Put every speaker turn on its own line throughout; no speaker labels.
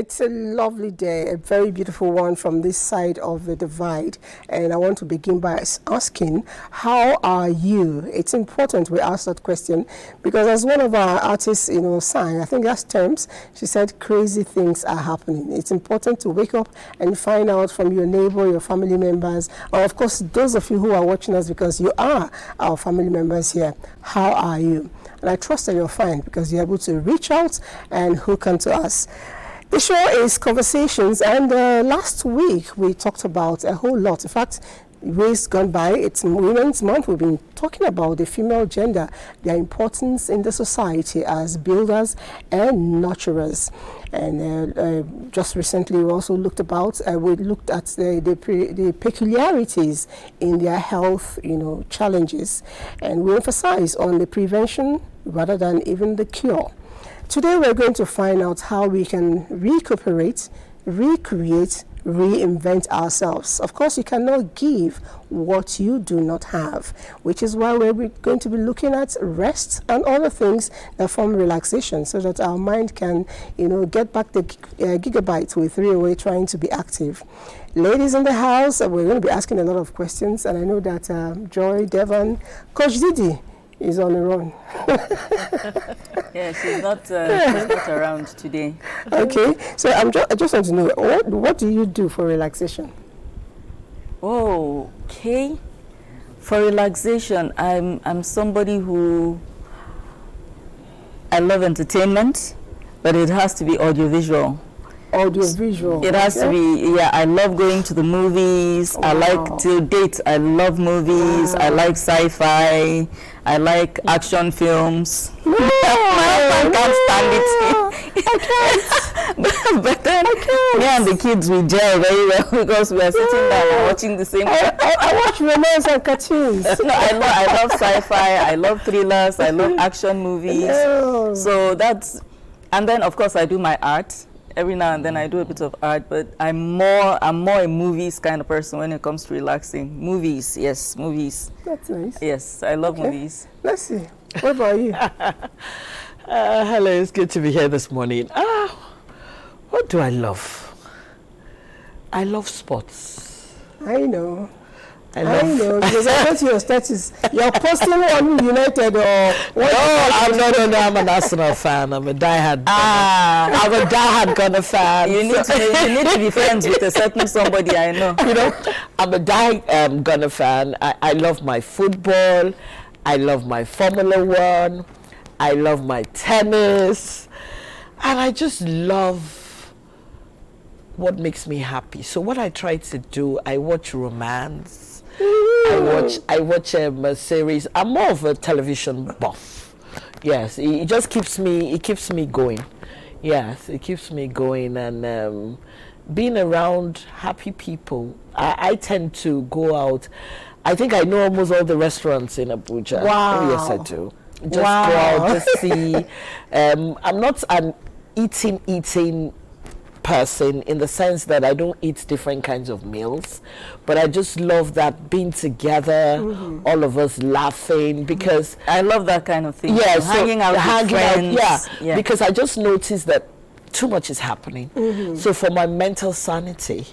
It's a lovely day, a very beautiful one from this side of the divide. And I want to begin by asking, how are you? It's important we ask that question because as one of our artists, sang, I think that's terms, she said crazy things are happening. It's important to wake up and find out from your neighbor, your family members, or of course, those of you who are watching us because you are our family members here. How are you? And I trust that you're fine because you're able to reach out and hook onto us. The show is Conversations, and last week we talked about a whole lot. In fact, weeks gone by, it's Women's Month. We've been talking about the female gender, their importance in the society as builders and nurturers. And just recently we also looked at the peculiarities in their health, challenges. And we emphasize on the prevention rather than even the cure. Today we're going to find out how we can recuperate, recreate, reinvent ourselves. Of course, you cannot give what you do not have, which is why we're going to be looking at rest and other things that form relaxation so that our mind can, get back the gigabytes with real trying to be active. Ladies in the house, we're going to be asking a lot of questions, and I know that Joy, Devon, Coach Didi is on the run.
Yeah, she's not around today.
Okay, so I just want to know, what do you do for relaxation?
Okay, for relaxation, I'm somebody who, I love entertainment, but it has to be audiovisual.
Audiovisual.
It has to be, I love going to the movies.
Wow.
I like to date. I love movies. Wow. I like sci-fi. I like action films.
No,
I can't stand it.
I can't.
But then, me and the kids, we gel very well because we are sitting down and watching the same.
I watch romance and cartoons.
No, I love sci-fi. I love thrillers. I love action movies.
No.
So that's, and then of course I do my art. Every now and then I do a bit of art, but I'm more a movies kind of person when it comes to relaxing. Movies, yes, movies.
That's nice.
Yes, I love movies.
Let's see. What about you?
Hello, it's good to be here this morning. What do I love? I love sports.
I know. I know, because I went to your status. You're posting on United or what?
No, I'm an Arsenal fan. I'm a diehard. I'm a diehard Gunner fan.
You need to be friends with a certain somebody I know.
I'm a diehard Gunner fan. I love my football. I love my Formula One. I love my tennis, and I just love what makes me happy. So what I try to do, I watch romance. I watch a series. I'm more of a television buff. Yes, it just keeps me going. Yes, it keeps me going, and being around happy people. I tend to go out. I think I know almost all the restaurants in Abuja.
Wow.
Oh, yes, I do. Just go out, just see. I'm not an eating person in the sense that I don't eat different kinds of meals, but I just love that being together, all of us laughing, because
I love that kind of thing.
Yeah,
hanging out with friends.
Yeah, because I just noticed that too much is happening. So for my mental sanity,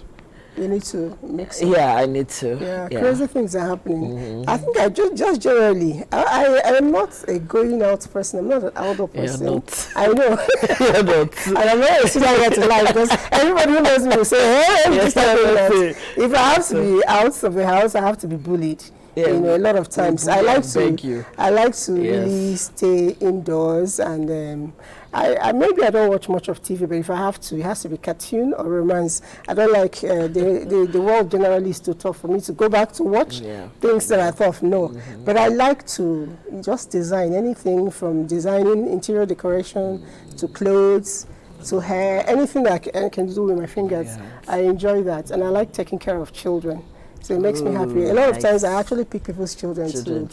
you need to mix it.
Yeah, I need to.
Yeah, crazy things are happening. I think I just generally, I am not a going out person. I'm not an outdoor person.
You're not.
I know.
You're not.
And I'm not a sit here to lie because everybody who knows me will say, hey, if I have to be out of the house, I have to be bullied. A lot of times. I like to really stay indoors, and I maybe I don't watch much of TV, but if I have to, it has to be cartoon or romance. I don't like the world generally is too tough for me to go back to watch things that I thought no. But I like to just design anything from designing interior decoration to clothes to hair, anything that I can do with my fingers. Yes. I enjoy that, and I like taking care of children. So it makes me happy. A lot of times I actually pick people's children to,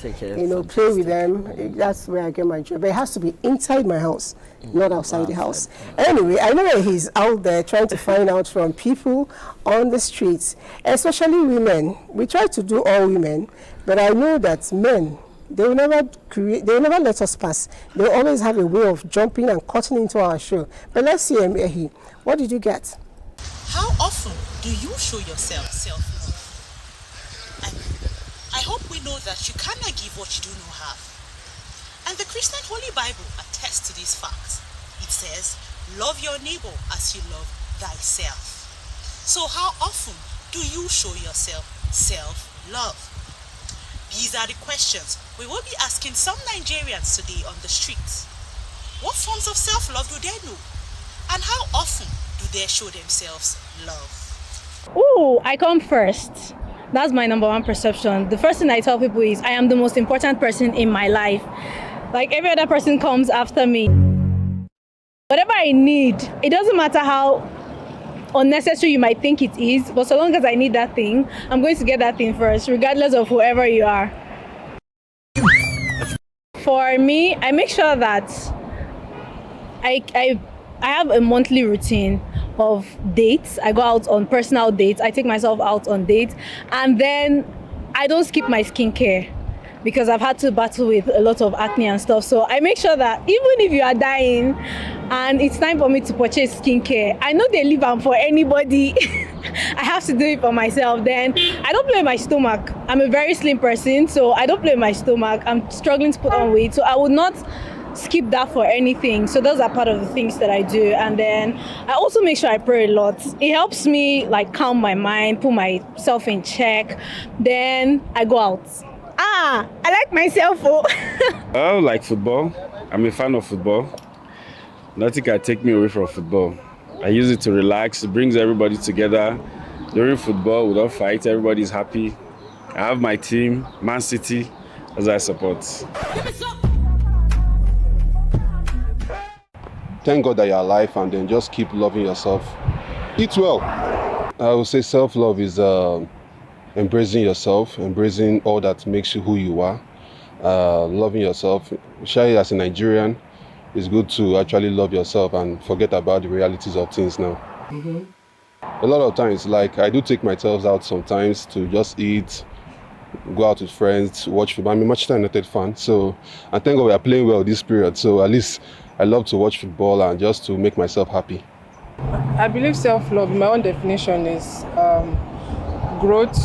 play with them. That's where I get my joy. But it has to be inside my house, not outside the house. Anyway, I know that he's out there trying to find out from people on the streets, especially women. We try to do all women, but I know that men They will never let us pass. They always have a way of jumping and cutting into our show. But let's see, Ehi, what did you get?
How often do you show yourself self-love? I hope we know that you cannot give what you do not have. And the Christian Holy Bible attests to this fact. It says, love your neighbor as you love thyself. So how often do you show yourself self-love? These are the questions we will be asking some Nigerians today on the streets. What forms of self-love do they know? And how often do they show themselves love?
Ooh, I come first. That's my number one perception. The first thing I tell people is I am the most important person in my life. Like every other person comes after me. Whatever I need, it doesn't matter how unnecessary you might think it is, but so long as I need that thing, I'm going to get that thing first, regardless of whoever you are. For me, I make sure that I have a monthly routine of dates. I go out on personal dates. I take myself out on dates, and then I don't skip my skincare because I've had to battle with a lot of acne and stuff. So I make sure that even if you are dying and it's time for me to purchase skincare, I know they leave them for anybody. I have to do it for myself. Then I don't play with my stomach. I'm a very slim person, so I don't play with my stomach. I'm struggling to put on weight, so I would not skip that for anything. So those are part of the things that I do. And then I also make sure I pray a lot. It helps me like calm my mind, put myself in check. Then I go out. I like myself.
I like football. I'm a fan of football. Nothing can take me away from football. I use it to relax. It brings everybody together. During football, we don't fight. Everybody's happy. I have my team, Man City, as I support.
Thank God that you're alive, and then just keep loving yourself. Eat well. I would say self-love is embracing yourself, embracing all that makes you who you are, loving yourself. Especially as a Nigerian, it's good to actually love yourself and forget about the realities of things now. Mm-hmm. A lot of times, like I do take myself out sometimes to just eat, go out with friends, watch football. I'm a Manchester United fan, so I thank God we are playing well this period. So at least I love to watch football and just to make myself happy.
I believe self-love, my own definition is growth,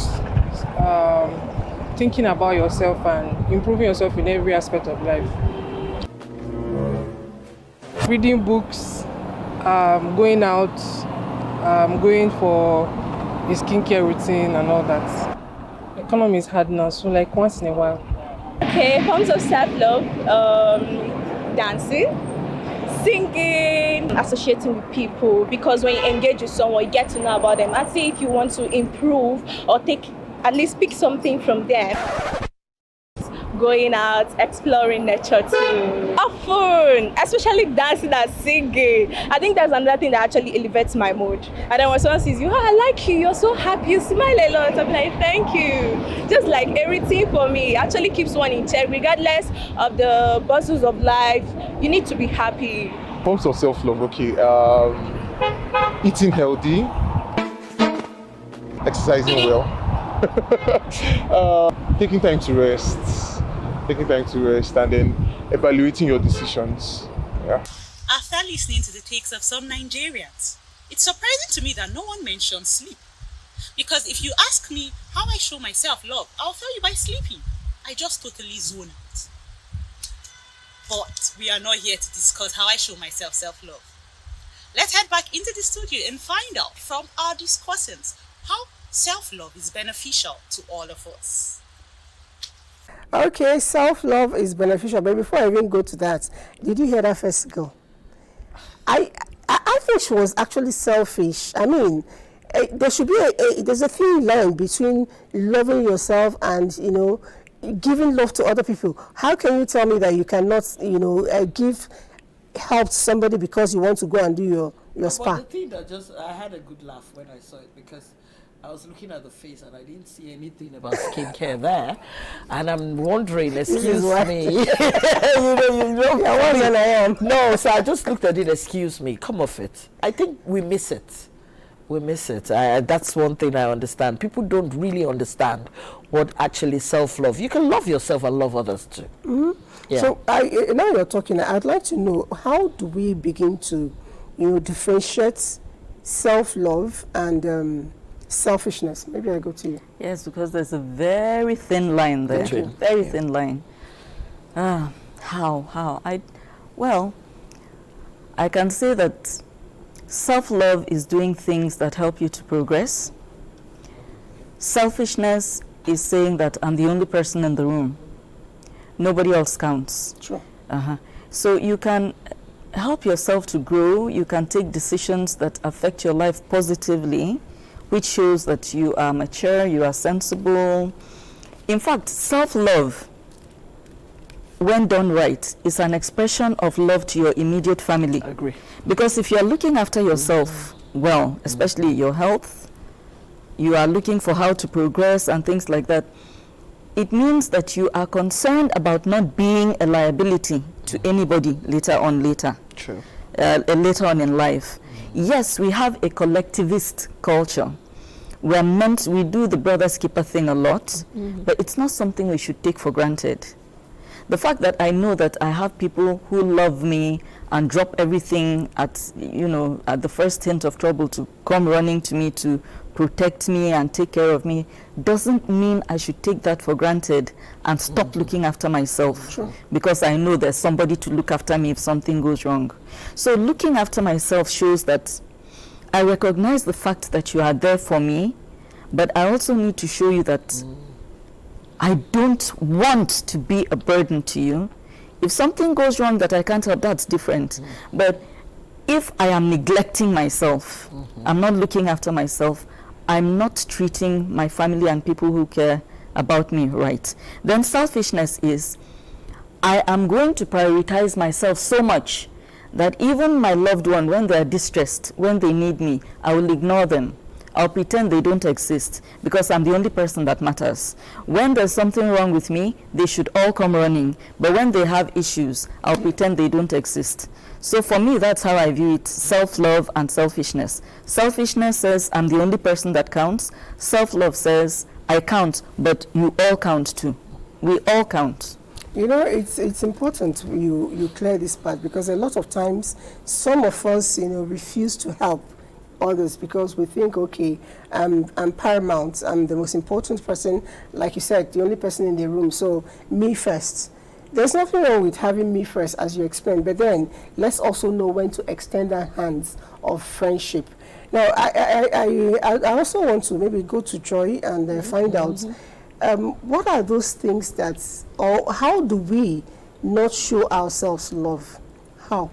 thinking about yourself and improving yourself in every aspect of life. Reading books, going out, going for a skincare routine and all that. Economy is hard now, so like once in a while.
Okay, forms of self-love, dancing, singing, associating with people, because when you engage with someone, you get to know about them and see if you want to improve or at least pick something from there. Going out, exploring nature too. Often, especially dancing and singing. I think that's another thing that actually elevates my mood. And then when someone sees you, I like you, you're so happy, you smile a lot. I'm like, thank you. Just like everything for me actually keeps one in check, regardless of the bustles of life. You need to be happy.
Forms of self-love, okay. Eating healthy, exercising well, taking time to rest, and then evaluating your decisions. Yeah.
After listening to the takes of some Nigerians, it's surprising to me that no one mentioned sleep. Because if you ask me how I show myself love, I'll tell you by sleeping. I just totally zone out. But we are not here to discuss how I show myself self-love. Let's head back into the studio and find out from our discussants how self-love is beneficial to all of us.
Okay, self-love is beneficial, but before I even go to that, did you hear that first girl? I think she was actually selfish. I mean, there should be there's a thin line between loving yourself and, giving love to other people. How can you tell me that you cannot, give help to somebody because you want to go and do your spa?
But the thing that I had a good laugh when I saw it, because I was looking at the face and I didn't see anything about skincare there, and I'm wondering, excuse me. you know worse than I am. No, so I just looked at it, excuse me, come off it. I think we miss it. We miss it. That's one thing I understand. People don't really understand what actually self-love. You can love yourself and love others too.
Mm-hmm. Yeah. So now you're talking, I'd like to know, how do we begin to, differentiate self-love and selfishness? Maybe I go to you.
Yes, because there's a very thin line there. Very thin line. How? I can say that self-love is doing things that help you to progress. Selfishness is saying that I'm the only person in the room. Nobody else counts.
True.
So you can help yourself to grow. You can take decisions that affect your life positively, which shows that you are mature, you are sensible. In fact, self-love, when done right, is an expression of love to your immediate family.
I agree.
Because if you're looking after yourself well, especially your health, you are looking for how to progress and things like that, it means that you are concerned about not being a liability to anybody later on.
True.
Later on in life. Yes, we have a collectivist culture. We do the brother's keeper thing a lot, but it's not something we should take for granted. The fact that I know that I have people who love me and drop everything at the first hint of trouble to come running to me to protect me and take care of me doesn't mean I should take that for granted and stop looking after myself.
Sure.
Because I know there's somebody to look after me if something goes wrong. So looking after myself shows that I recognize the fact that you are there for me, but I also need to show you that I don't want to be a burden to you. If something goes wrong that I can't help, that's different. But if I am neglecting myself, I'm not looking after myself, I'm not treating my family and people who care about me right, then selfishness is, I am going to prioritize myself so much that even my loved one, when they're distressed, when they need me, I will ignore them. I'll pretend they don't exist because I'm the only person that matters. When there's something wrong with me, they should all come running. But when they have issues, I'll pretend they don't exist. So for me, that's how I view it, self-love and selfishness. Selfishness says I'm the only person that counts. Self-love says I count, but you all count too. We all count.
It's important you clear this part, because a lot of times some of us, refuse to help others because we think, okay, I'm paramount, I'm the most important person, like you said, the only person in the room, so me first. There's nothing wrong with having me first, as you explained, but then let's also know when to extend our hands of friendship. Now, I also want to maybe go to Joy and find out what are those things or how do we not show ourselves love? How?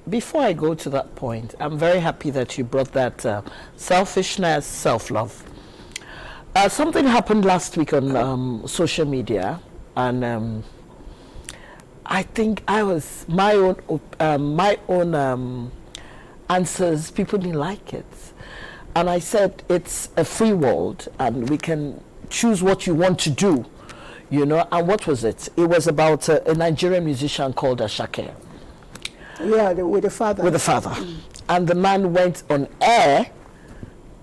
Before I go to that point, I'm very happy that you brought that selfishness, self-love. Something happened last week on social media, and I think my own answers, people didn't like it. And I said, it's a free world, and we can choose what you want to do, And what was it? It was about a Nigerian musician called Ashake.
Yeah, with the father.
With the father. And the man went on air,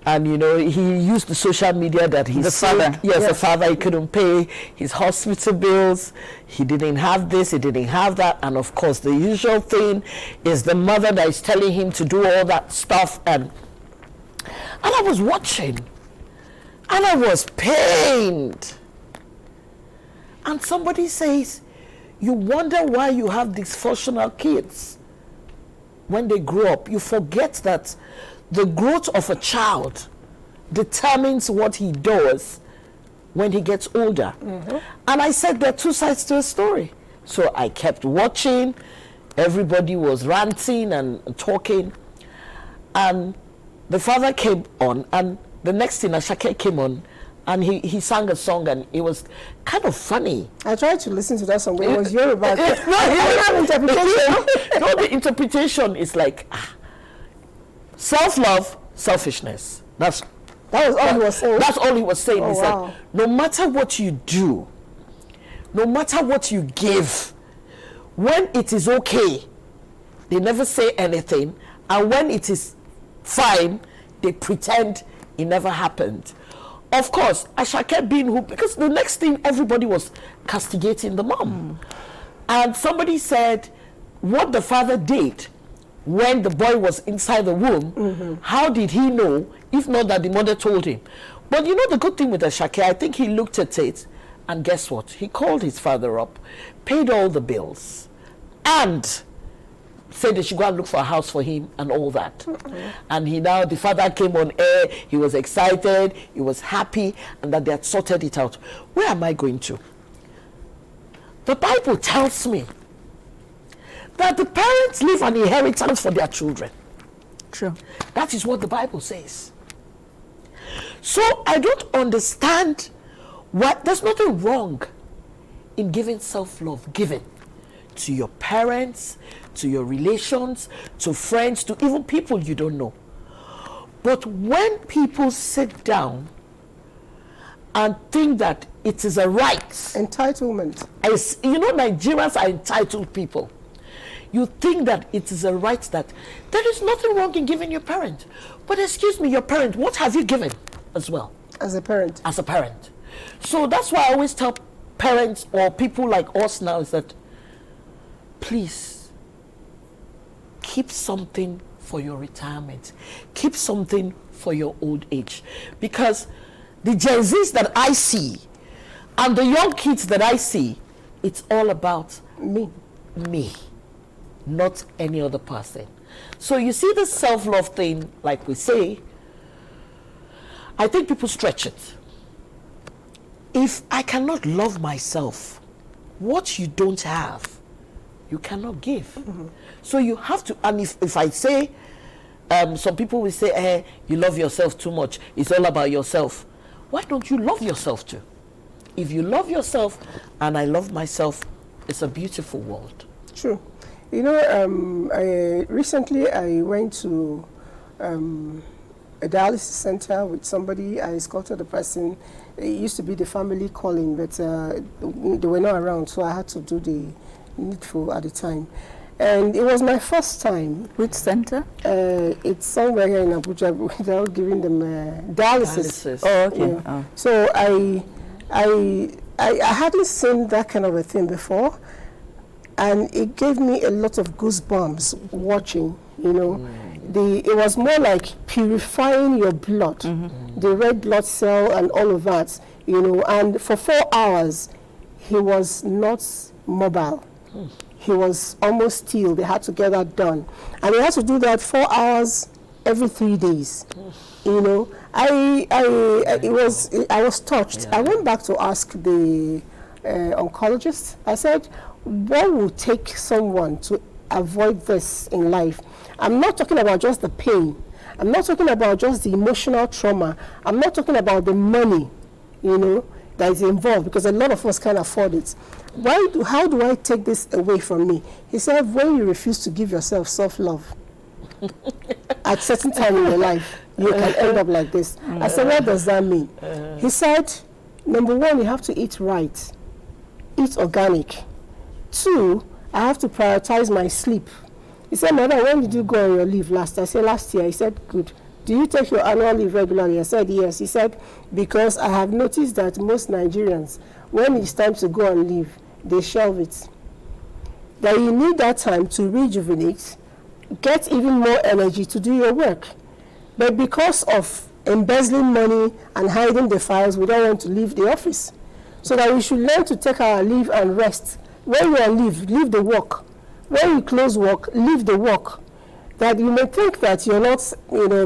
and he used the social media that he's
the father.
Yes, the father. He couldn't pay his hospital bills. He didn't have this. He didn't have that. And of course, the usual thing is the mother that is telling him to do all that stuff. And I was watching, and I was pained. And somebody says, you wonder why you have dysfunctional kids. When they grow up, you forget that the growth of a child determines what he does when he gets older. And I said there are two sides to a story. So I kept watching. Everybody was ranting and talking. And the father came on, and the next thing, Ashake came on, and he sang a song, and it was kind of funny.
I tried to listen to that song, but it was Yoruba.
The interpretation is like self-love, selfishness. That
was all he was saying.
That's all he was saying.
Oh,
is
wow.
that no matter what you do, no matter what you give, when it is okay, they never say anything, and when it is fine, they pretend it never happened. Of course, Ashake being who, because the next thing everybody was castigating the mom. And somebody said what the father did when the boy was inside the womb, how did he know if not that the mother told him? But you know the good thing with Ashake, I think he looked at it and guess what? He called his father up, paid all the bills, and said they should go and look for a house for him and all that. And the father came on air, he was excited, he was happy, and that they had sorted it out. Where am I going to? The Bible tells me that the parents leave an inheritance for their children.
True.
That is what the Bible says. So I don't understand there's nothing wrong in giving self-love, giving to your parents, to your relations, to friends, to even people you don't know. But when people sit down and think that it is a right.
Entitlement.
Nigerians are entitled people. You think that it is a right that there is nothing wrong in giving your parent. But excuse me, your parent, what have you given as well?
As a parent.
As a parent. So that's why I always tell parents or people like us now is that please keep something for your retirement. Keep something for your old age. Because the Gen Zs that I see and the young kids that I see, it's all about me, not any other person. So you see the self-love thing, like we say, I think people stretch it. If I cannot love myself, what you don't have, you cannot give. So you have to, and if I say, some people will say, you love yourself too much, it's all about yourself. Why don't you love yourself too? If you love yourself and I love myself, it's a beautiful world.
True. Recently I went to a dialysis center with somebody. I escorted the person. It used to be the family calling, but they were not around, so I had to do the needful at the time. And it was my first time.
Which center?
It's somewhere here in Abuja without giving them dialysis.
Oh, okay.
Yeah.
Oh.
So I hadn't seen that kind of a thing before, and it gave me a lot of goosebumps watching, It was more like purifying your blood, the red blood cell and all of that, and for 4 hours, he was not mobile. He was almost still. They had to get that done. And they had to do that 4 hours every 3 days. I was touched. I went back to ask the oncologist. I said, what would take someone to avoid this in life? I'm not talking about just the pain. I'm not talking about just the emotional trauma. I'm not talking about the money, that is involved, because a lot of us can't afford it. How do I take this away from me? He said, when you refuse to give yourself self-love at certain time in your life, you can end up like this. I said, what does that mean? He said, number one, you have to eat right, eat organic. 2, I have to prioritize my sleep. He said, Mother, when did you go on your leave last? I said, last year. He said, good. Do you take your annual leave regularly? I said, yes. He said, because I have noticed that most Nigerians, when it's time to go on leave, they shelve it. That you need that time to rejuvenate, get even more energy to do your work. But because of embezzling money and hiding the files, we don't want to leave the office. So that we should learn to take our leave and rest. When you're on leave, leave the work. When you close work, leave the work. That you may think that you're not,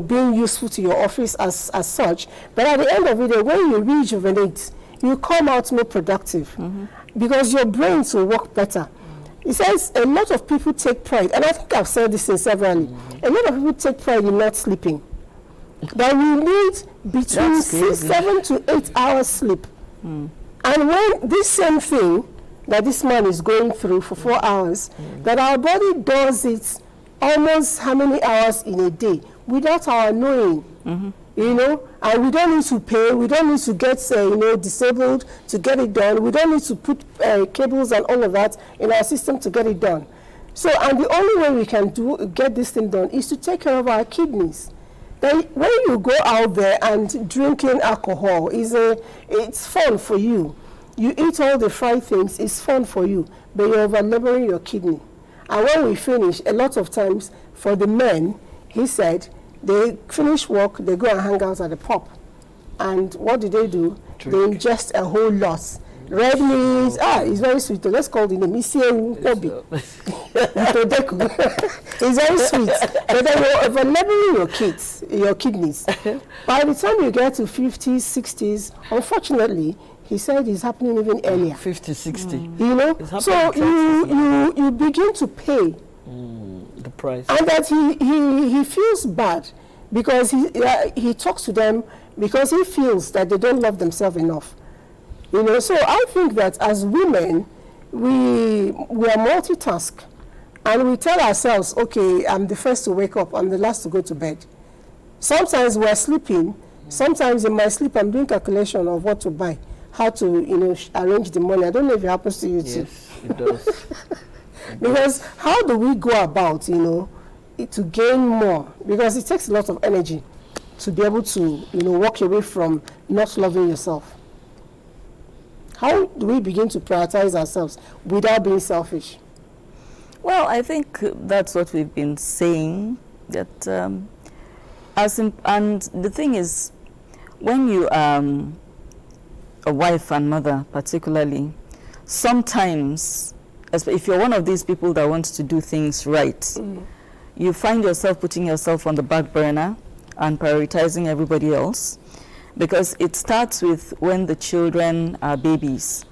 being useful to your office as such, but at the end of it, when you rejuvenate, you come out more productive because your brains will work better. He says a lot of people take pride, and I think I've said this severally. A lot of people take pride in not sleeping. That we need between 7 to 8 hours sleep. And when this same thing that this man is going through for 4 hours, that our body does it almost how many hours in a day without our knowing, and we don't need to pay, we don't need to get disabled to get it done, we don't need to put cables and all of that in our system to get it done. So, and the only way we can get this thing done is to take care of our kidneys. then when you go out there and drinking alcohol, it's fun for you. You eat all the fried things, it's fun for you, but you're over-laboring your kidney. And when we finish, a lot of times for the men, he said, they finish work, they go and hang out at the pub. And what do? They ingest a whole lot. Red meat, it's very sweet. Let's call it the Missy Kobe. It's very sweet. But then you're over-laboring your kidneys. By the time you get to 50s, 60s, unfortunately, he said it's happening even earlier.
50, 60.
You know? So you begin to pay
the price.
And that he feels bad because he talks to them because he feels that they don't love themselves enough. You know, so I think that as women, we are multitask, and we tell ourselves, okay, I'm the first to wake up, I'm the last to go to bed. Sometimes we're sleeping, sometimes in my sleep I'm doing calculation of what to buy, how to, arrange the money. I don't know if it happens to you too.
Yes, it does.
Because how do we go about, to gain more? Because it takes a lot of energy to be able to, walk away from not loving yourself. How do we begin to prioritize ourselves without being selfish?
Well, I think that's what we've been saying. That and the thing is, when you are a wife and mother, particularly, sometimes, if you're one of these people that wants to do things right, you find yourself putting yourself on the back burner and prioritizing everybody else. Because it starts with when the children are babies.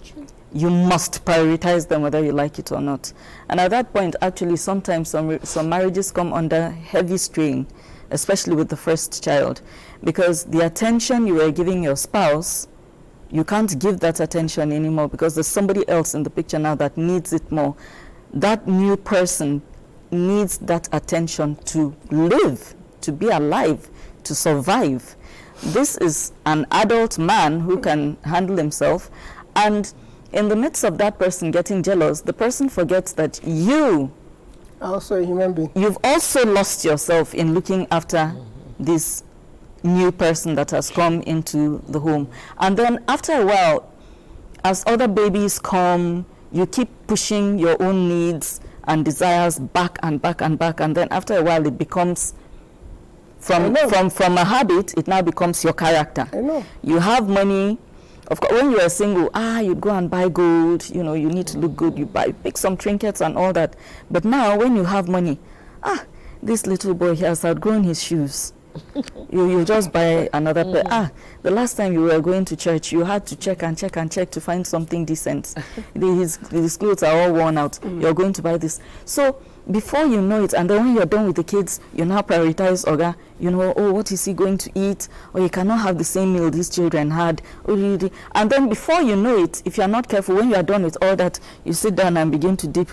True. You must prioritize them whether you like it or not. And at that point, actually, sometimes some marriages come under heavy strain, especially with the first child. Because the attention you were giving your spouse, you can't give that attention anymore because there's somebody else in the picture now that needs it more. That new person needs that attention to live, to be alive, to survive. This is an adult man who can handle himself, and in the midst of that person getting jealous, the person forgets that you
also a human being.
You've also lost yourself in looking after this new person that has come into the home. And then after a while, as other babies come, you keep pushing your own needs and desires back and back and back, and then after a while it becomes from a habit, it now becomes your character.
I know.
You have money. Of course, when you are single, you'd go and buy gold. You need to look good. You pick some trinkets and all that. But now, when you have money, this little boy has outgrown his shoes. you just buy another pair. The last time you were going to church, you had to check and check and check to find something decent. His clothes are all worn out. You're going to buy this. So before you know it, and then when you're done with the kids, you now prioritize Oga. What is he going to eat? Or you cannot have the same meal these children had. And then before you know it, if you're not careful, when you are done with all that, you sit down and begin to dip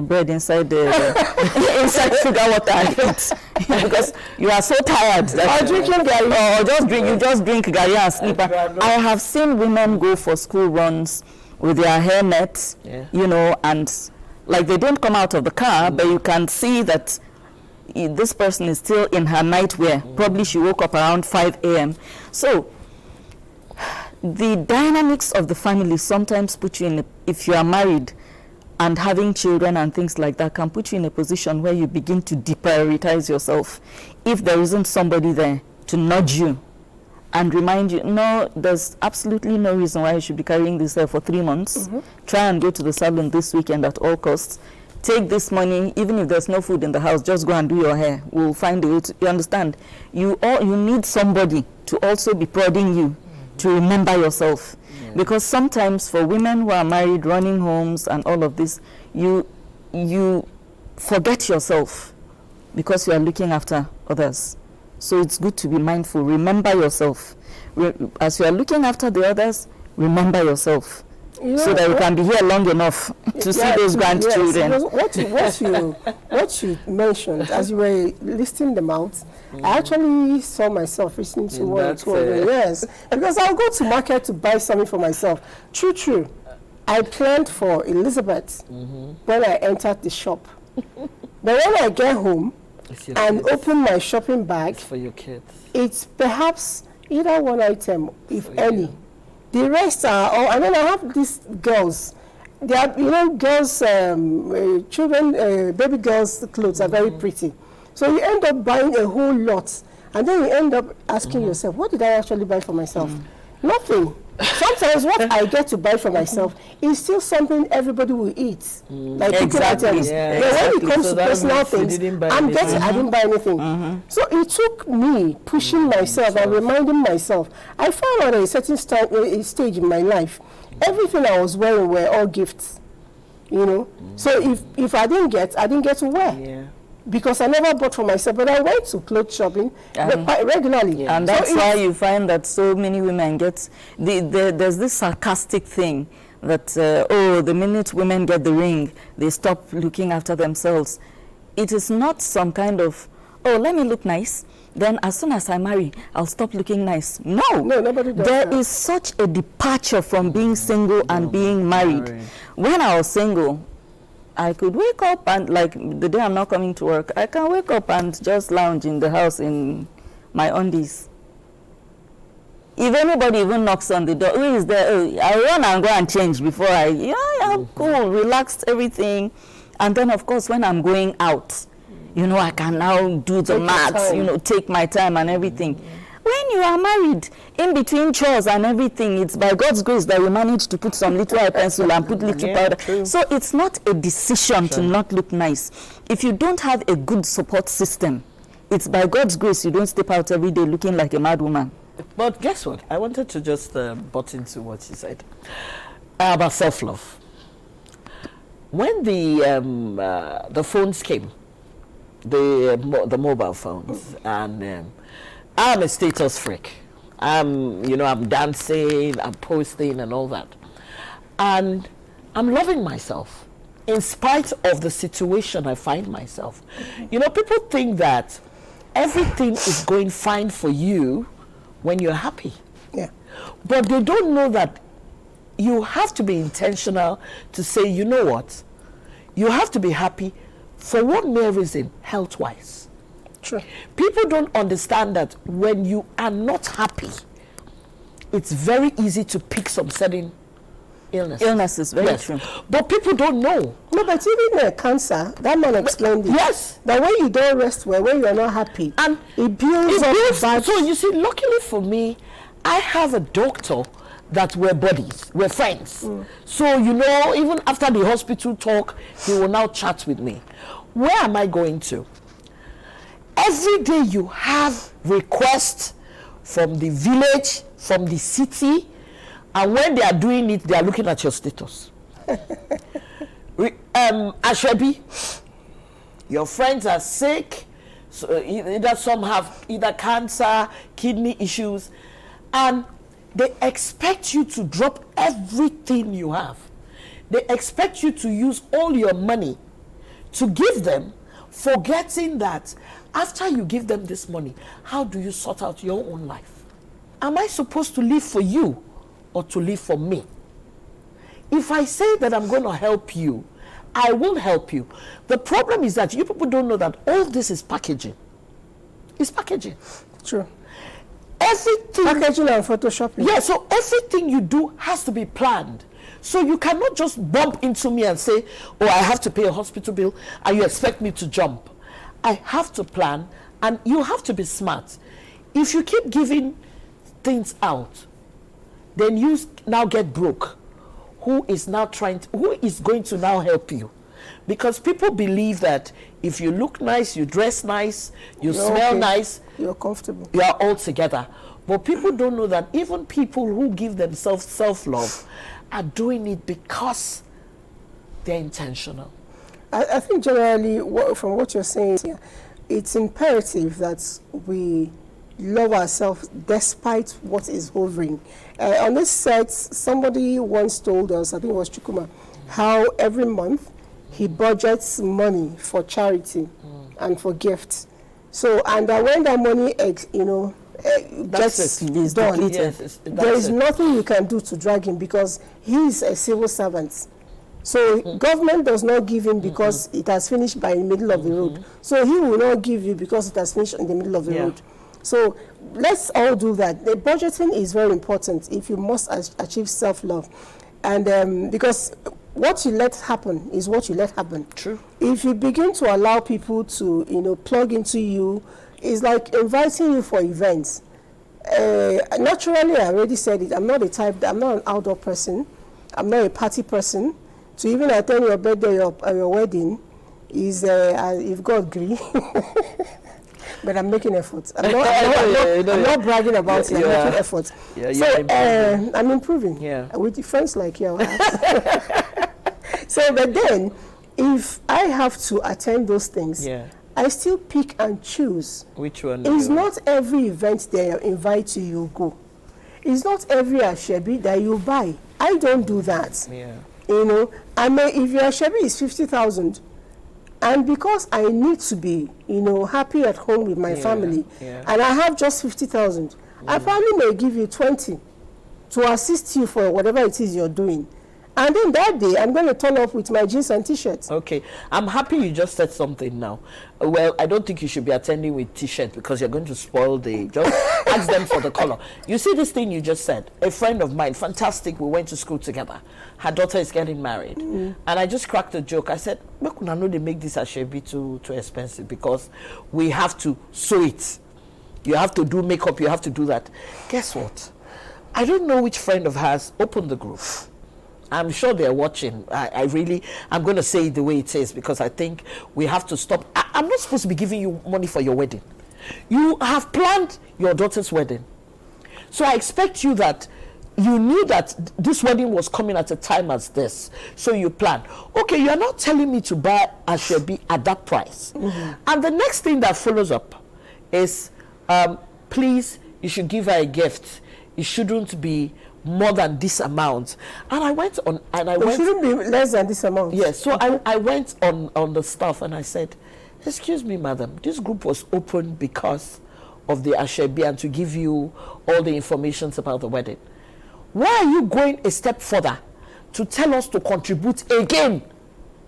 bread inside inside sugar water and eat. Because you are so tired.
Or drinking garri.
Or you just drink garri and sleep. I have seen women go for school runs with their hair nets, and like they don't come out of the car, but you can see that this person is still in her nightwear. Probably she woke up around 5 a.m. So the dynamics of the family sometimes put you in, if you are married and having children and things like that, can put you in a position where you begin to deprioritize yourself if there isn't somebody there to nudge you and remind you, no, there's absolutely no reason why you should be carrying this hair for 3 months. Try and go to the salon this weekend at all costs. Take this money, even if there's no food in the house, just go and do your hair. We'll find a way to, you understand? You need somebody to also be prodding you to remember yourself. Because sometimes for women who are married, running homes and all of this, you forget yourself because you are looking after others. So it's good to be mindful. Remember yourself. As you are looking after the others, remember yourself. So that you can be here long enough to see those grandchildren.
Yes, what you mentioned as you were listing them out, I actually saw myself listening to one or two of them. Yes, because I'll go to market to buy something for myself. True. I planned for Elizabeth when I entered the shop. But when I get home, and open my shopping bag,
it's for your kids.
It's perhaps either one item, if any. The rest are all, and then I have these girls. They are, girls, children, baby girls' clothes are very pretty. So you end up buying a whole lot, and then you end up asking yourself, what did I actually buy for myself? Nothing. Sometimes what I get to buy for myself is still something everybody will eat. Like items.
Yeah,
when it comes to personal things, I didn't buy anything. So it took me pushing myself and reminding myself. I found out at a certain stage in my life, everything I was wearing were all gifts. So if I didn't get to wear.
Yeah.
Because I never bought for myself, but I went to clothes shopping quite regularly.
And that's why you find that so many women get, there's this sarcastic thing that, the minute women get the ring, they stop looking after themselves. It is not some kind of, let me look nice, then as soon as I marry, I'll stop looking nice. No,
nobody does
There
that.
is such a departure from being single and being married. When I was single, I could wake up and, like, the day I'm not coming to work, I can wake up and just lounge in the house in my undies. If anybody even knocks on the door, who is there? I run and go and change before I'm cool, relaxed, everything. And then, of course, when I'm going out, I can now do the maths, take my time and everything. When you are married, in between chores and everything, it's by God's grace that we manage to put some little eye pencil and put little powder.
True.
So it's not a decision to not look nice. If you don't have a good support system, it's by God's grace you don't step out every day looking like a mad woman.
But guess what? I wanted to just butt into what she said about self-love. When the phones came, the mobile phones, and I'm a status freak. I'm dancing, I'm posting and all that. And I'm loving myself in spite of the situation I find myself. People think that everything is going fine for you when you're happy.
Yeah.
But they don't know that you have to be intentional to say, you know what? You have to be happy for one mere reason, health-wise.
True.
People don't understand that when you are not happy, it's very easy to pick some certain illnesses.
Very true.
But people don't know.
No, but even cancer, that man explained it.
Yes.
That when you don't rest well, when you are not happy,
And
it builds up bad.
So you see, luckily for me, I have a doctor that we're buddies, we're friends. So, even after the hospital talk, he will now chat with me. Where am I going to? Every day you have requests from the village, from the city, and when they are doing it, they are looking at your status. Ashwebi, your friends are sick, so either some have cancer, kidney issues, and they expect you to drop everything you have. They expect you to use all your money to give them, forgetting that after you give them this money, how do you sort out your own life? Am I supposed to live for you or to live for me? If I say that I'm going to help you, I will help you. The problem is that you people don't know that all this is packaging. It's packaging.
True.
Everything.
Packaging and photoshopping.
Yeah, so everything you do has to be planned. So you cannot just bump into me and say, I have to pay a hospital bill, and you expect me to jump. I have to plan, and you have to be smart. If you keep giving things out, then you now get broke. Who is going to now help you? Because people believe that if you look nice, you dress nice, you smell nice,
you're comfortable,
you are all together. But people don't know that even people who give themselves self-love are doing it because they're intentional.
I think generally, from what you're saying here, it's imperative that we love ourselves despite what is hovering. On this set, somebody once told us, I think it was Chukuma, how every month he budgets money for charity and for gifts. So, and when that money, gets done, there is nothing you can do to drag him because he is a civil servant. So government does not give him because it has finished by the middle of the road. So he will not give you because it has finished in the middle of the road. So let's all do that. The budgeting is very important if you must achieve self-love. And because what you let happen is what you let happen.
True.
If you begin to allow people to, plug into you, it's like inviting you for events. Naturally, I already said it, I'm not an outdoor person. I'm not a party person. To even attend your birthday or your wedding is, if God agree. But I'm making efforts. I'm not bragging about it. I'm making efforts. I'm improving. With friends like you. So, but then, if I have to attend those things, I still pick and choose.
Which one?
It's not every event they invite you go. It's not every ashebi that you buy. I don't do that. If your ashebi is 50,000, and because I need to be, happy at home with my family, and I have just 50,000, I probably may give you 20 to assist you for whatever it is you're doing. And then that day, I'm going to turn up with my jeans and T-shirts.
Okay. I'm happy you just said something now. Well, I don't think you should be attending with T-shirt because you're going to spoil the... Just ask them for the color. You see this thing you just said? A friend of mine, fantastic, we went to school together. Her daughter is getting married. And I just cracked a joke. I said, look, I know they make this ashebi too expensive because we have to sew it. You have to do makeup, you have to do that. Guess what? I don't know which friend of hers opened the group. I'm sure they're watching. I'm going to say it the way it is because I think we have to stop. I'm not supposed to be giving you money for your wedding. You have planned your daughter's wedding. So I expect you that you knew that this wedding was coming at a time as this. So you plan. Okay, you're not telling me to buy ashebi at that price. And the next thing that follows up is, please, you should give her a gift. It shouldn't be more than this amount. And I went on and
it shouldn't be less than this amount.
Yes, so I went on the stuff and I said, excuse me, madam, this group was open because of the ashebi and to give you all the information about the wedding. Why are you going a step further to tell us to contribute again?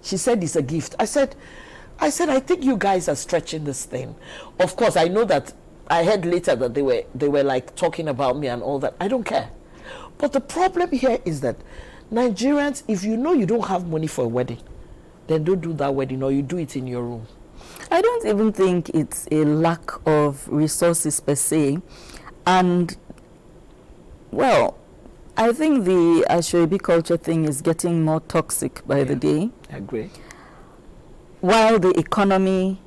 She said it's a gift. I said, I think you guys are stretching this thing. Of course, I know that I heard later that they were like talking about me and all that. I don't care. But the problem here is that Nigerians, if you know you don't have money for a wedding, then don't do that wedding or you do it in your room.
I don't even think it's a lack of resources per se. And, well, I think the ashebi culture thing is getting more toxic by the day.
I agree.
While the economic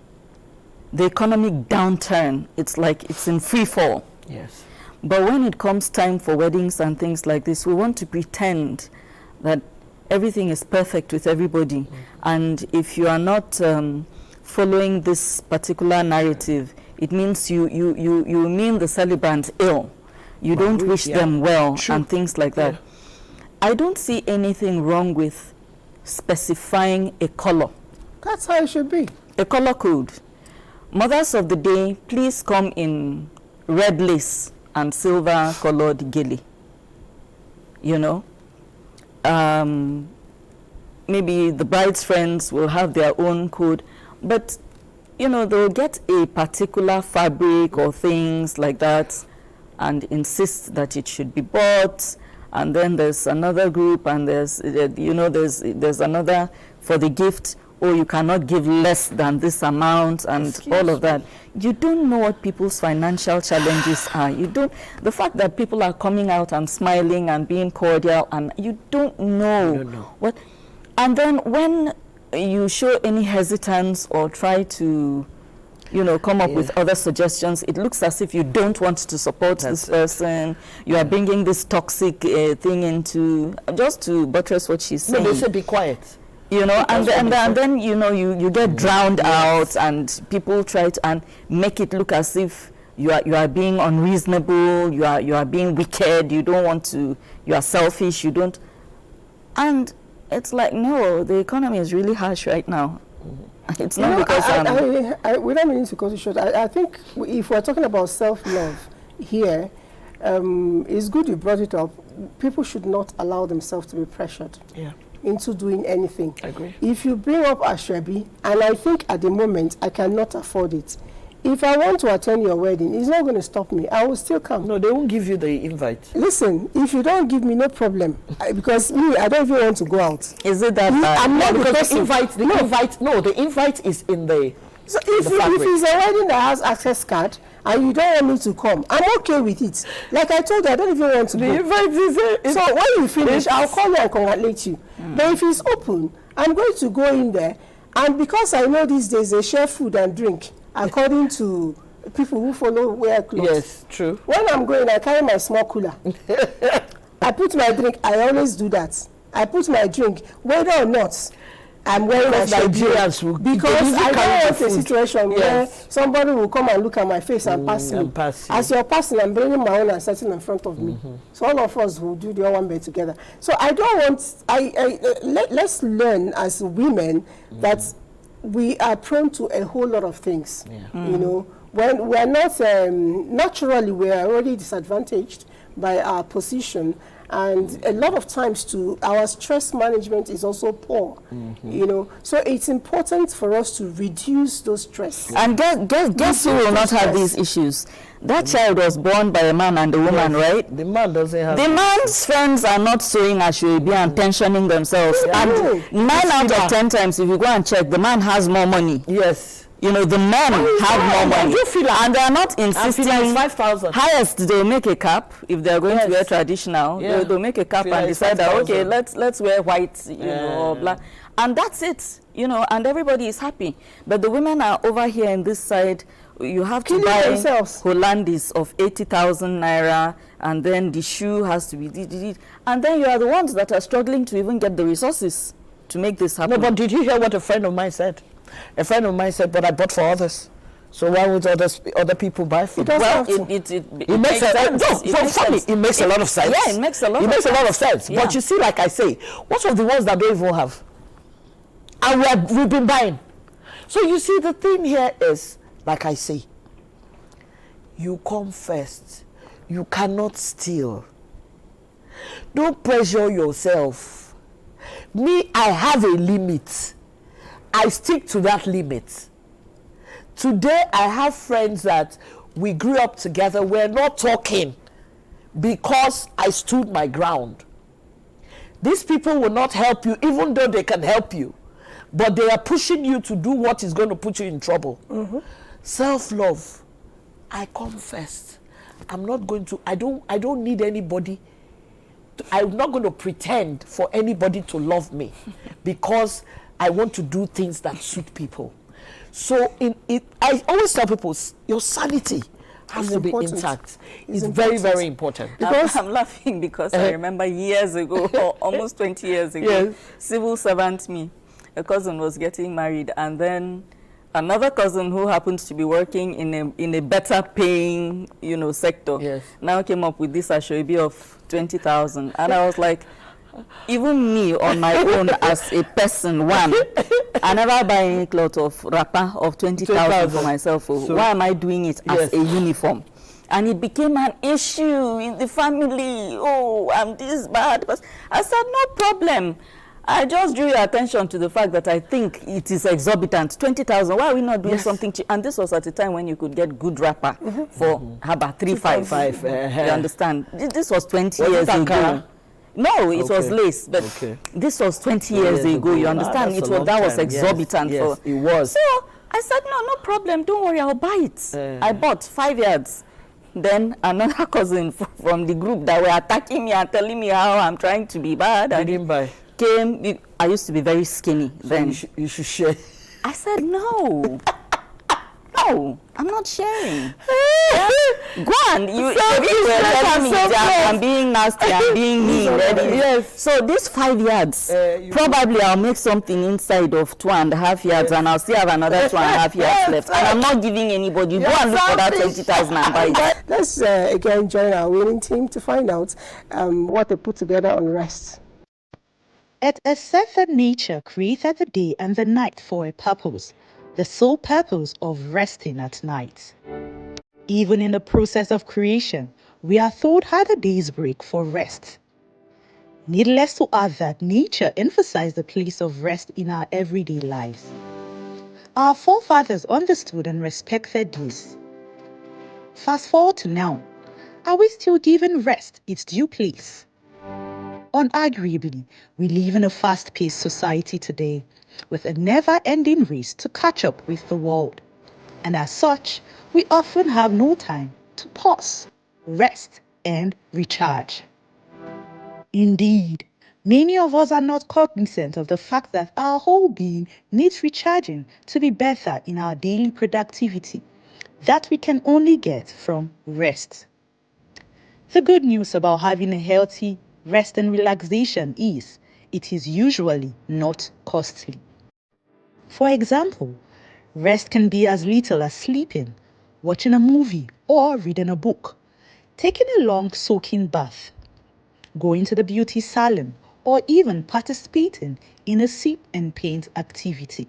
downturn, it's like it's in free fall.
Yes.
But when it comes time for weddings and things like this, we want to pretend that everything is perfect with everybody. And if you are not following this particular narrative, it means you mean the celebrant ill. You don't wish them well and things like that. I don't see anything wrong with specifying a color.
That's how it should be.
A color code. Mothers of the day, please come in red lace and silver colored gilly. Maybe the bride's friends will have their own code, but they'll get a particular fabric or things like that and insist that it should be bought. And then there's another group, and there's another for the gift. Or you cannot give less than this amount and all of that. You don't know what people's financial challenges are. The fact that people are coming out and smiling and being cordial, and you don't know what. And then when you show any hesitance or try to, come up with other suggestions, it looks as if you don't want to support this person. You are bringing this toxic thing into, just to buttress what she's saying.
No, they say be quiet.
And then you get drowned out, and people try to and make it look as if you are being unreasonable, you are being wicked, you don't want to, you are selfish, you don't. And it's like, no, the economy is really harsh right now. It's not because
we don't mean to cut it short. I think if we're talking about self-love here, it's good you brought it up. People should not allow themselves to be pressured. into doing anything.
I agree.
If you bring up Ashwebi, and I think at the moment I cannot afford it, if I want to attend your wedding, it's not going to stop me. I will still come.
No, they won't give you the invite.
Listen, if you don't give me, no problem. Because me, I don't even want to go out.
Is it that
I'm not
because the invite is in the.
So if it's a wedding that has access card and you don't want me to come, I'm okay with it. Like I told you, I don't even want to go.
The invite is
so when you finish, I'll call you and congratulate you. But if it's open, I'm going to go in there, and because I know these days they share food and drink according to people who follow wear clothes.
Yes, true.
When I'm going, I carry my small cooler. I put my drink. I always do that. I put my drink, whether or not I'm wearing my
Nigerians will,
because I don't want a situation where
yes.
somebody will come and look at my face and pass me. As you're passing, I'm bringing my own and setting in front of me. So all of us will do the one bed together. So I don't want. Let's learn as women that we are prone to a whole lot of things. You know, when we're not naturally, we're already disadvantaged by our position. And a lot of times too, our stress management is also poor, you know. So it's important for us to reduce those stress.
And guess who will not have these issues? That child was born by a man and a woman, right?
The man doesn't have.
The man's friends are not sewing Ashwebi and pensioning themselves. And 9 out of 10 times, if you go and check, the man has more money.
Yes.
You know, the men have more money.
You feel like,
and they are not insisting.
5,000.
Highest, they'll make a cap if they're going to wear traditional.
Yeah.
They'll make a cap and decide that, okay, let's wear white, you know, or black. And that's it, you know, and everybody is happy. But the women are over here in this side. You have to buy Hollandis of 80,000 naira, and then the shoe has to be, and then you are the ones that are struggling to even get the resources to make this happen.
No, but did you hear what a friend of mine said? A friend of mine said, but I bought for others. So why would other people buy for me?
Well, it makes sense.
It makes a lot of sense.
Yeah, it makes a lot of sense.
Yeah. But you see, like I say, what of the ones that don't even have? And we've been buying. So you see, the thing here is, like I say, you come first. You cannot steal. Don't pressure yourself. Me, I have a limit. I stick to that limit. Today, I have friends that we grew up together. We're not talking because I stood my ground. These people will not help you, even though they can help you. But they are pushing you to do what is going to put you in trouble. Self-love. I come first. I'm not going to, I don't need anybody. I'm not going to pretend for anybody to love me because I want to do things that suit people. So I always tell people, your sanity has to be intact. It's very, very important.
Because I'm laughing because I remember years ago, or almost 20 years ago, civil servant me, a cousin was getting married, and then another cousin who happens to be working in a better paying, you know, sector, now came up with this Ashwebi of 20,000, and I was like, even me on my own as a person, I never buy any cloth of wrapper of 20,000 for myself. So why am I doing it as a uniform? And it became an issue in the family. Oh, I'm this bad. But I said, no problem. I just drew your attention to the fact that I think it is exorbitant. 20,000. Why are we not doing something cheap? And this was at a time when you could get good wrapper for about 3,500. You understand? This was 20 years ago. No, it was lace, but this was 20 years ago. You understand? That was exorbitant.
Yes, it was.
So I said, no problem. Don't worry, I'll buy it. I bought 5 yards. Then another cousin from the group that were attacking me and telling me how I'm trying to be bad.
I didn't buy.
Came. I used to be very skinny. So then
you should share.
I said no. No, I'm not sharing. Go on. You telling me that I'm being nasty, I'm being mean. So this 5 yards, probably I'll make something inside of 2.5 yards, and I'll still have another 2.5 yards left. And I'm not giving anybody. Go and look for that 20,000 and buy it.
Let's again join our winning team to find out what they put together on rest.
It is said that nature created the day and the night for a purpose. The sole purpose of resting at night. Even in the process of creation, we are told how the days break for rest. Needless to add that nature emphasized the place of rest in our everyday lives. Our forefathers understood and respected this. Fast forward to now, are we still giving rest its due place? Unarguably, we live in a fast-paced society today, with a never-ending race to catch up with the world. And as such, we often have no time to pause, rest, and recharge. Indeed, many of us are not cognizant of the fact that our whole being needs recharging to be better in our daily productivity that we can only get from rest. The good news about having a healthy rest and relaxation is it is usually not costly. For example, rest can be as little as sleeping, watching a movie or reading a book, taking a long soaking bath, going to the beauty salon, or even participating in a sip and paint activity.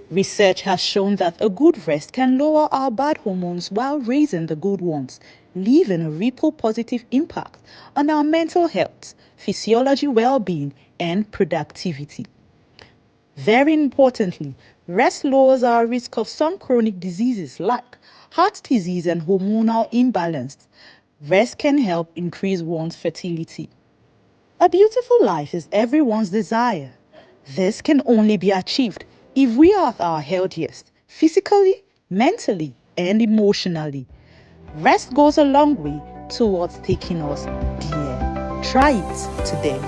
Research has shown that a good rest can lower our bad hormones while raising the good ones, leaving a ripple positive impact on our mental health, physiology, well-being, and productivity. Very importantly, rest lowers our risk of some chronic diseases like heart disease and hormonal imbalance. Rest can help increase one's fertility. A beautiful life is everyone's desire. This can only be achieved if we are at our healthiest, physically, mentally, and emotionally. Rest goes a long way towards taking us there. Try it today.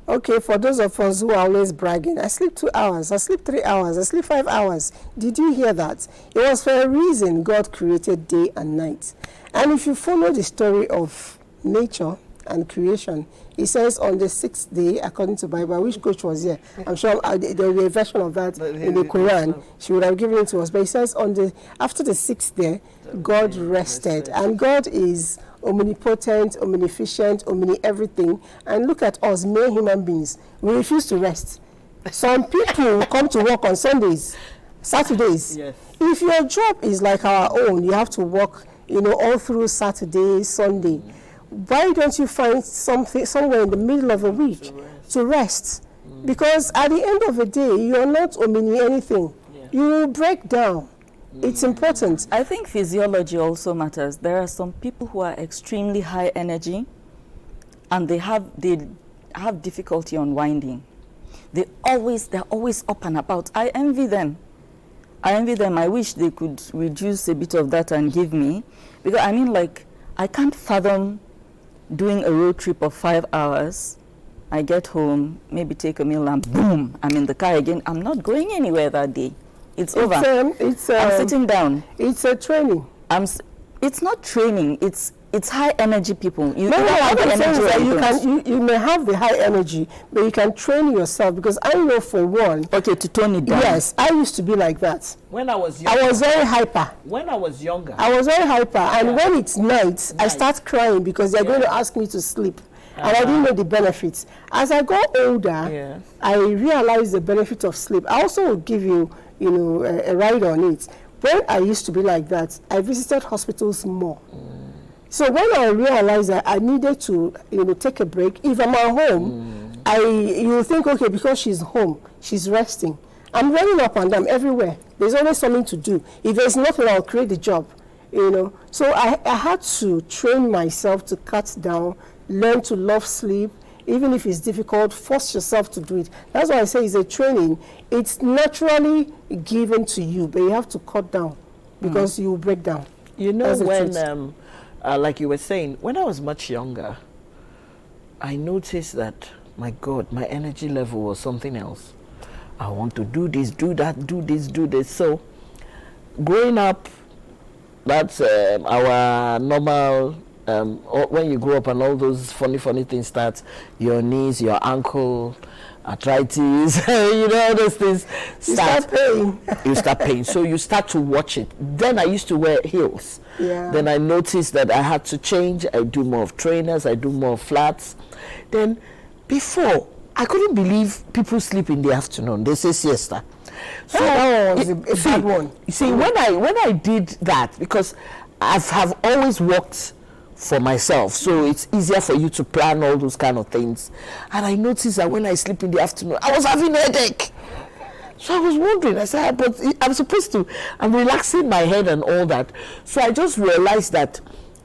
Okay, for those of us who are always bragging, I sleep 2 hours, I sleep 3 hours, I sleep 5 hours. Did you hear that? It was for a reason God created day and night. And if you follow the story of nature and creation, it says on the 6th day, according to Bible, which coach was here? I'm sure there will be a version of that in the Quran. She would have given it to us. But it says after the 6th day, God rested. And God is omnipotent, omniscient, omni-everything. And look at us, mere human beings. We refuse to rest. Some people come to work on Sundays, Saturdays. Yes. If your job is like our own, you have to work, all through Saturday, Sunday. Why don't you find something somewhere in the middle of the week to rest? Because at the end of the day, you're not anything. Yeah. You will break down. It's important.
I think physiology also matters. There are some people who are extremely high energy and they have difficulty unwinding. They're always up and about. I envy them. I wish they could reduce a bit of that and give me, because I can't fathom doing a road trip of 5 hours. I get home, maybe take a meal, and boom, I'm in the car again. I'm not going anywhere that day. It's over. I'm sitting down.
It's a training.
It's not training. It's high energy people. You
may have the high energy, but you can train yourself, because I know for one.
Okay, to tone it down.
Yes, I used to be like that.
When I was younger.
I was very hyper.
When I was younger.
I was very hyper, and when it's night, I start crying because they're going to ask me to sleep. And I didn't know the benefits. As I got older, I realized the benefit of sleep. I also will give you, a ride on it. When I used to be like that, I visited hospitals more. So when I realized that I needed to, take a break, if I'm at home, you think, okay, because she's home, she's resting. I'm running up and down everywhere. There's always something to do. If there's nothing, I'll create the job, So I had to train myself to cut down, learn to love sleep. Even if it's difficult, force yourself to do it. That's why I say it's a training. It's naturally given to you, but you have to cut down because you will break down.
When, like you were saying, when I was much younger, I noticed that, my God, my energy level was something else. I want to do this, do that, do this, do this. So, growing up, that's our normal, when you grow up and all those funny things start, your knees, your ankle, arthritis, all those things start paying. You start paying. So you start to watch it. Then I used to wear heels. Yeah. Then I noticed that I had to change. I do more of trainers. I do more flats. Then before, I couldn't believe people sleep in the afternoon. They say siesta.
So that was a bad one.
You see, when I did that, because I have always worked for myself, so it's easier for you to plan all those kind of things. And I noticed that when I sleep in the afternoon, I was having a headache. So I was wondering, I said, but I'm relaxing my head and all that. So I just realized that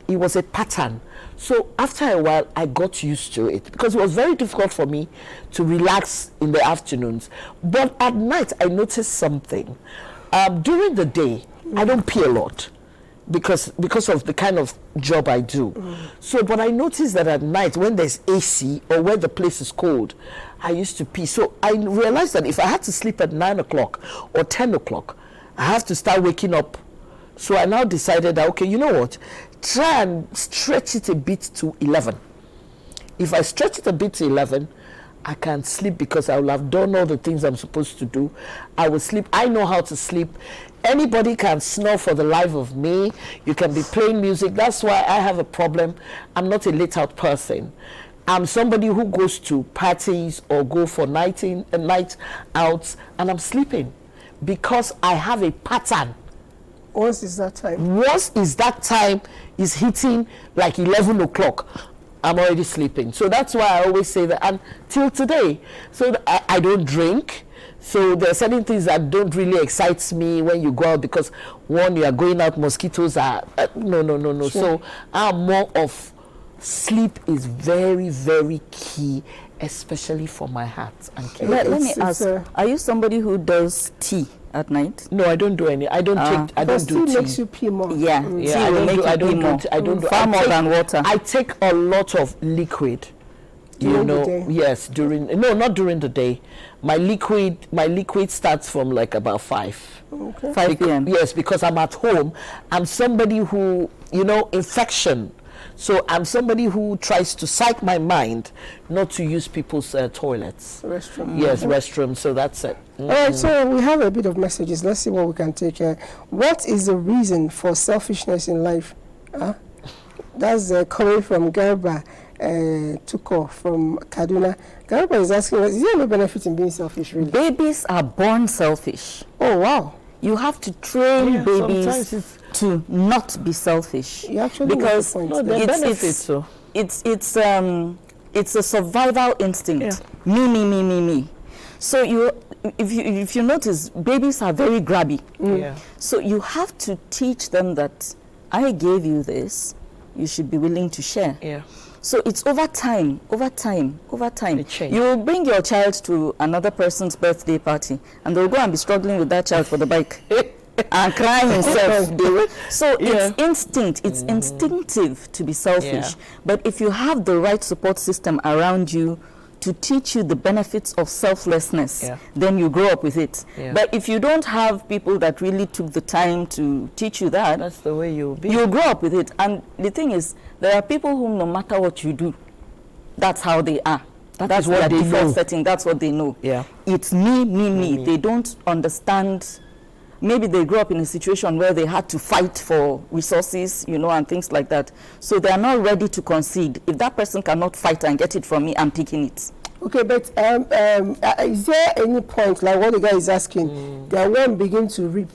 it was a pattern. So after a while, I got used to it, because it was very difficult for me to relax in the afternoons. But at night, I noticed something. During the day, I don't pee a lot, because of the kind of job I do. So, but I noticed that at night, when there's AC or when the place is cold, I used to pee. So I realized that if I had to sleep at 9 o'clock or 10 o'clock, I have to start waking up. So I now decided that, okay, you know what? Try and stretch it a bit to 11. If I stretch it a bit to 11, I can sleep, because I will have done all the things I'm supposed to do. I will sleep. I know how to sleep. Anybody can snore for the life of me. You can be playing music. That's why I have a problem. I'm not a late out person. I'm somebody who goes to parties or go for night outs, and I'm sleeping because I have a pattern.
Once is that time is hitting like 11 o'clock, I'm already sleeping. So that's why I always say that, and till today, so I don't drink. So there are certain things that don't really excite me when you go out, because one, you are going out, mosquitoes are no. Sure. So I'm more of sleep is very, very key, especially for my heart and kidney.
Let me ask, are you somebody who does tea at night?
No, I don't do any. I don't do tea.
Tea makes you pee more.
Yeah, tea will make you pee more. I don't do far more than water.
I take a lot of liquid.
During the day?
Yes, not during the day. My liquid starts from like about 5.
Okay.
5 p.m.
Yes, because I'm at home. I'm somebody who, infection. So I'm somebody who tries to psych my mind not to use people's toilets.
Restroom.
Yes, restroom. So that's it.
All right, so we have a bit of messages. Let's see what we can take. What is the reason for selfishness in life? That's coming from Garba Tuko from Kaduna. Garba is asking, is there no benefit in being selfish, really?
Babies are born selfish.
Oh, wow.
You have to train babies to not be selfish.
You actually
because it's a survival instinct. Yeah. Me. So if you notice, babies are very grabby.
Yeah.
So you have to teach them that I gave you this, you should be willing to share.
Yeah.
So it's over time. You will bring your child to another person's birthday party, and they'll go and be struggling with that child for the bike and cry himself. So it's instinct. It's instinctive to be selfish.
Yeah.
But if you have the right support system around you to teach you the benefits of selflessness, then you grow up with it.
Yeah.
But if you don't have people that really took the time to teach you that,
that's the way you'll be.
You'll grow up with it. And the thing is, there are people who, no matter what you do, that's how they are. That's what they know. Setting. That's what they know.
Yeah.
It's me. They don't understand. Maybe they grew up in a situation where they had to fight for resources, and things like that. So they are not ready to concede. If that person cannot fight and get it from me, I'm taking it.
Okay, but is there any point, like what the guy is asking, that one begin to reap,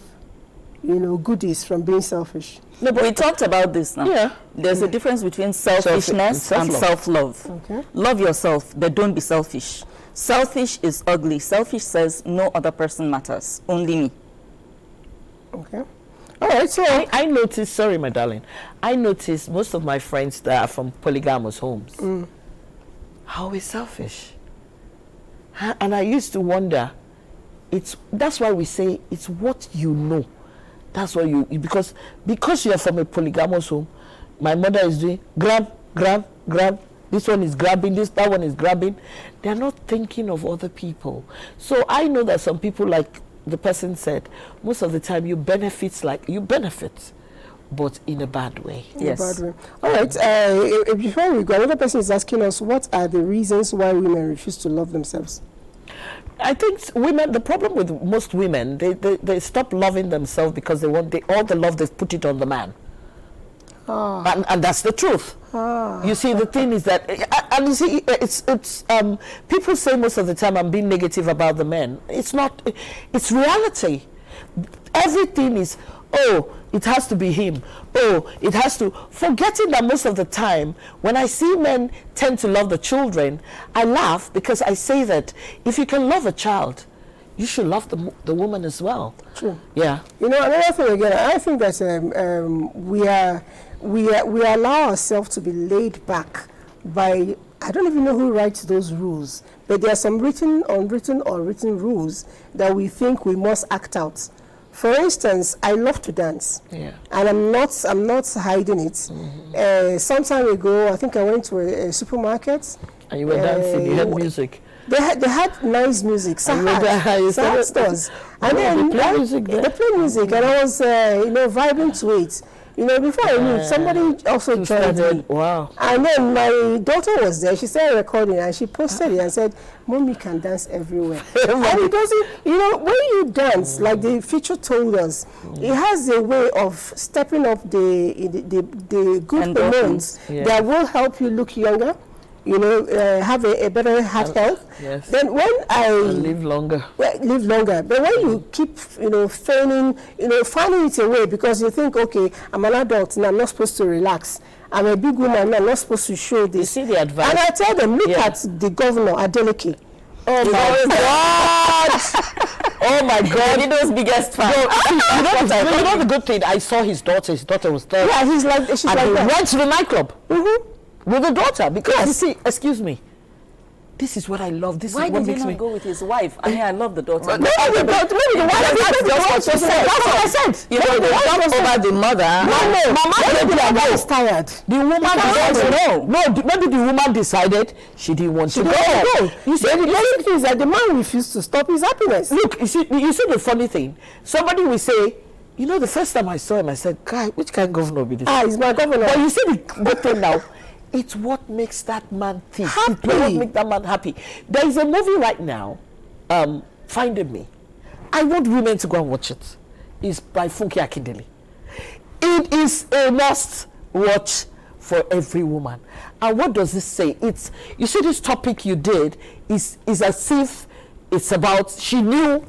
goodies from being selfish?
No, but we talked about this now.
Yeah.
There's a difference between selfishness and self-love.
Okay.
Love yourself, but don't be selfish. Selfish is ugly. Selfish says no other person matters, only me.
Okay. All right, so
I noticed, sorry, my darling, I noticed most of my friends that are from polygamous homes are always selfish. And I used to wonder, that's why we say it's what you know. That's what because you're from a polygamous home, my mother is doing grab. This one is grabbing that one is grabbing. They're not thinking of other people. So I know that some people, like the person said, most of the time you benefit, but in a bad way.
Yes.
In a bad way. All right. Before we go, another person is asking us, what are the reasons why women refuse to love themselves?
I think the problem with most women, they stop loving themselves because they want all the love they've put it on the man. And that's the truth. You see, the thing is that, and you see, it's people say most of the time I'm being negative about the men. It's not. It's reality. Everything is Oh, it has to be him. Oh, it has to. Forgetting that most of the time, when I see men tend to love the children, I laugh because I say that if you can love a child, you should love the woman as well.
True.
Yeah.
You know, another thing again, I think that we allow ourselves to be laid back by, I don't even know who writes those rules, but there are some written, unwritten, or written rules that we think we must act out. For instance, I love to dance, and I'm not hiding it. Some time ago, I think I went to a supermarket.
And you were dancing, you had music.
They had nice music, Sahad stores. And then
they play music there.
They play music, and I was, vibing to it. You know, before I knew, somebody also joined me.
Wow.
And then my daughter was there. She started recording, and she posted it and said, "Mommy can dance everywhere." And it doesn't, when you dance, like the feature told us, it has a way of stepping up the good hormones that will help you look younger. Have a better heart health.
Yes.
Then when
live longer.
Live longer. But when you keep, finding it away because you think, okay, I'm an adult and I'm not supposed to relax. I'm a big woman and I'm not supposed to show this.
You see the advice.
And I tell them, look at the governor, Adeleke.
Oh my God! Oh my God!
Nadido's biggest fan.
You know the good thing. I saw his daughter. His daughter was there.
Yeah, she's like
and
that.
he went to the nightclub. With the daughter, because you see, excuse me, this is what I love. This
Why
is what
did he
makes
not
me
go with his wife? I mean, I love the daughter.
No, the wife. That's what I said.
You know, they jumped over the mother.
No, Mama
was tired.
The woman decided. No, maybe the woman decided she didn't want to go.
You see, the basic thing is that the man refused to stop his happiness.
Look, you see the funny thing. Somebody will say, the first time I saw him, I said, "Guy, which kind of governor be this?"
He's my governor.
But you see the good thing now. It's what makes that man think.
Happy.
It's what makes that man happy. There is a movie right now, Finding Me. I want women to go and watch it. It's by Funke Akindele. It is a must watch for every woman. And what does this say? You see this topic you did is as if it's about, she knew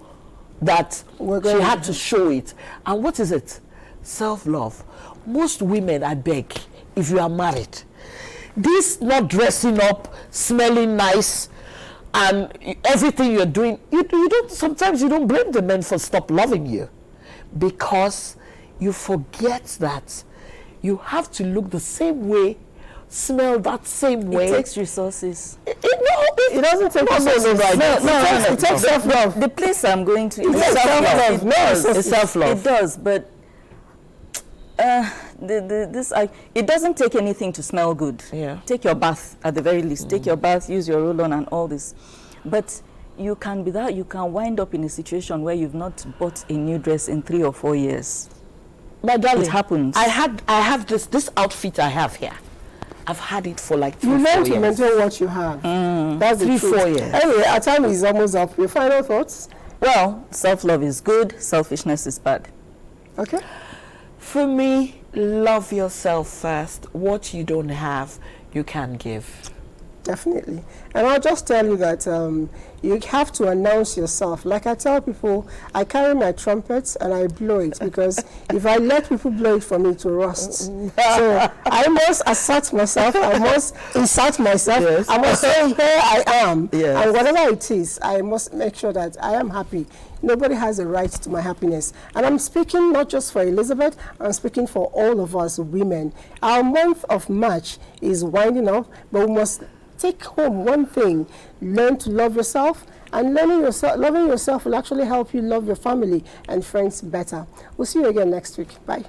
that she had to show it. And what is it? Self-love. Most women, I beg, if you are married, this not dressing up, smelling nice, and everything you're doing, sometimes you don't blame the men for stop loving you, because you forget that you have to look the same way, smell that same way.
It takes resources.
It doesn't take resources.
It takes self-love. The place I'm going to,
it's self-love. It's self-love.
It does, but it doesn't take anything to smell good.
Yeah.
Take your bath at the very least. Take your bath, use your roll-on and all this. But you can wind up in a situation where you've not bought a new dress in 3 or 4 years.
My darling,
it happens.
I have this outfit I have here. I've had it for like 3-4 years.
You learn to maintain what you have. That's the
3-4 years.
Anyway, our time is almost up. Your final thoughts?
Well, self-love is good. Selfishness is bad.
Okay.
For me, love yourself first. What you don't have, you can give.
Definitely. And I'll just tell you that you have to announce yourself. Like I tell people, I carry my trumpet and I blow it, because if I let people blow it for me, it will rust. So I must assert myself. I must insert myself.
Yes.
I must say, here I am.
Yes.
And whatever it is, I must make sure that I am happy. Nobody has a right to my happiness. And I'm speaking not just for Elizabeth, I'm speaking for all of us women. Our month of March is winding up, but we must take home one thing: learn to love yourself, and loving yourself will actually help you love your family and friends better. We'll see you again next week. Bye.